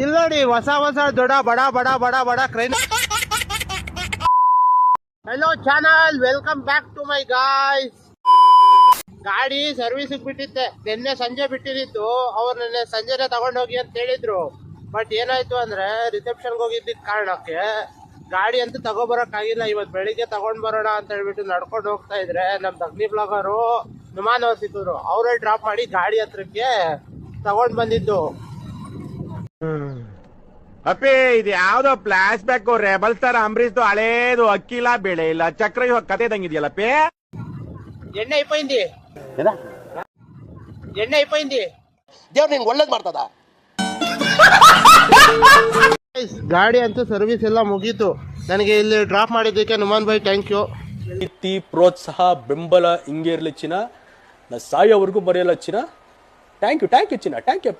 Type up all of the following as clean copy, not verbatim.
ಇಲ್ಲಿ ನೋಡಿ ಹೊಸ ದೊಡ್ಡ ಬಡ crane. Hello channel, welcome back to my guys. ಗಾಡಿ ಸರ್ವಿಸ್ ಬಿಟ್ಟಿತ್ತೆ, ನಿನ್ನೆ ಸಂಜೆ ಬಿಟ್ಟಿದ್ದು. ಅವ್ರು ನಿನ್ನೆ ಸಂಜೆನೆ ತಗೊಂಡೋಗಿ ಅಂತ ಹೇಳಿದ್ರು. ಬಟ್ ಏನಾಯ್ತು ಅಂದ್ರೆ ರಿಸೆಪ್ಷನ್ಗೆ ಹೋಗಿದ್ದ ಕಾರಣಕ್ಕೆ ಗಾಡಿ ಅಂತೂ ತಗೋಬರಕ್ಕಾಗಿಲ್ಲ. ಇವತ್ತು ಬೆಳಿಗ್ಗೆ ತಗೊಂಡ್ ಬರೋಣ ಅಂತ ಹೇಳ್ಬಿಟ್ಟು ನಡ್ಕೊಂಡು ಹೋಗ್ತಾ ಇದ್ರೆ ನಮ್ ಅಗ್ನಿ ಬ್ಲಾಗರು ವಿಮಾನ ಸಿಕ್ಕಿದ್ರು. ಅವರೇ ಡ್ರಾಪ್ ಮಾಡಿ ಗಾಡಿ ಹತ್ರಕ್ಕೆ ತಗೊಂಡ್ ಬಂದಿದ್ದು. ಅಪ್ಪಿ ಇದು ಯಾವ್ದೋ flash back rebel star Ambareesh ಹಳೇದು ಅಕ್ಕಿಲ್ಲ ಬೆಳೆ ಇಲ್ಲ ಚಕ್ರ ಇವಾಗ ಕತೆ ತಂಗಿದ್ಯಲ್ಲಪ್ಪಿ. ಎಣ್ಣೆ ಇಪ್ಪೈಂದಿ ದೇವ್ರು ನಿಂಗೆ ಒಳ್ಳೇದ್ ಮಾಡ್ತದ. ಗಾಡಿ ಅಂತೂ ಸರ್ವಿಸ್ ಎಲ್ಲ ಮುಗೀತು. ನನಗೆ ಇಲ್ಲಿ ಡ್ರಾಪ್ ಮಾಡಿದ್ದಕ್ಕೆ ನುಮಾನ್ ಭಾಯ್ ಥ್ಯಾಂಕ್ ಯು. ಪ್ರೀತಿ ಪ್ರೋತ್ಸಾಹ ಬೆಂಬಲ ಹಿಂಗೆ ಇರಲಿ ಚಿನ್ನ, ನಾ ಸಾಯೋವರೆಗೂ ಬರೆಯಲ್ಲ ಚಿನ್ನ. ಥ್ಯಾಂಕ್ ಯು ಚಿನ್ನ, ಥ್ಯಾಂಕ್ ಯು.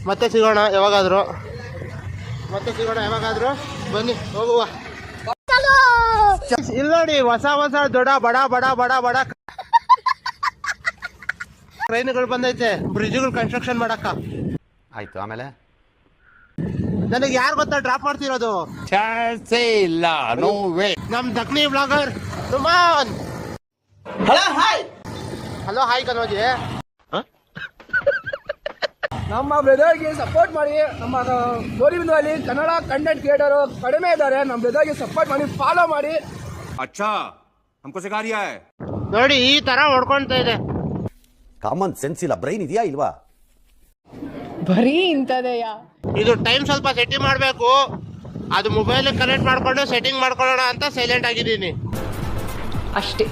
ಮತ್ತೆ ಸಿಗೋಣ ಯಾವಾಗಾದ್ರೂ, ಬನ್ನಿ ಹೋಗುವ. ಇಲ್ಲಿ ನೋಡಿ ಹೊಸ ದೊಡ್ಡ ಬಡ ಟ್ರೈನ್ಗಳು ಬಂದೈತೆ, ಬ್ರಿಡ್ಜ್ಗಳು ಕನ್ಸ್ಟ್ರಕ್ಷನ್ ಮಾಡಕ್ಕ. ಆಯ್ತು, ಆಮೇಲೆ ನನಗೆ ಯಾರು ಗೊತ್ತಾ ಡ್ರಾಪ್ ಮಾಡ್ತಿರೋದು? ಚಾನ್ಸೇ ಇಲ್ಲ, ನೋ ವೇ. ನಮ್ Dakhni blogger Numan. Hello hi ಕನೋಜಿ. ನಮ್ಮ ಬ್ರದರ್ಗೆ ಸಪೋರ್ಟ್ ಮಾಡಿ. ನಮ್ಮ ಗೋರಿಬಿಂದಲ್ಲಿ ಕನ್ನಡ ಕಂಟೆಂಟ್ ಕ್ರಿಯೇಟರ್ ಕಡಿಮೆ ಇದ್ದಾರೆ. ನಮ್ಮ ಬ್ರದರ್ಗೆ ಸಪೋರ್ಟ್ ಮಾಡಿ, ಫಾಲೋ ಮಾಡಿ. ಅಚ್ಚಾ ಹಮ್ಕೋ ಸಿಖಾ ರಿಯಾ ಹೈ. ನೋಡಿ ಈ ತರ ಹೊಡ್ಕೊಂತ ಇದೆ. ಕಾಮನ್ ಸೆನ್ಸ್ ಇಲ್ಲ, ಬ್ರೈನ್ ಇದೆಯಾ ಇಲ್ವಾ? ಬರೀ ಇಂಥದೆಯಾ? ಇದು ಟೈಮ್ ಸ್ವಲ್ಪ ಸೆಟ್ಟಿಂಗ್ ಮಾಡಬೇಕು. ಅದು ಮೊಬೈಲ್ ಕನೆಕ್ಟ್ ಮಾಡ್ಕೊಂಡು ಸೆಟ್ಟಿಂಗ್ ಮಾಡ್ಕೊಳ್ಳೋಣ ಅಂತ ಸೈಲೆಂಟ್ ಆಗಿದ್ದೀನಿ ಅಷ್ಟೇ.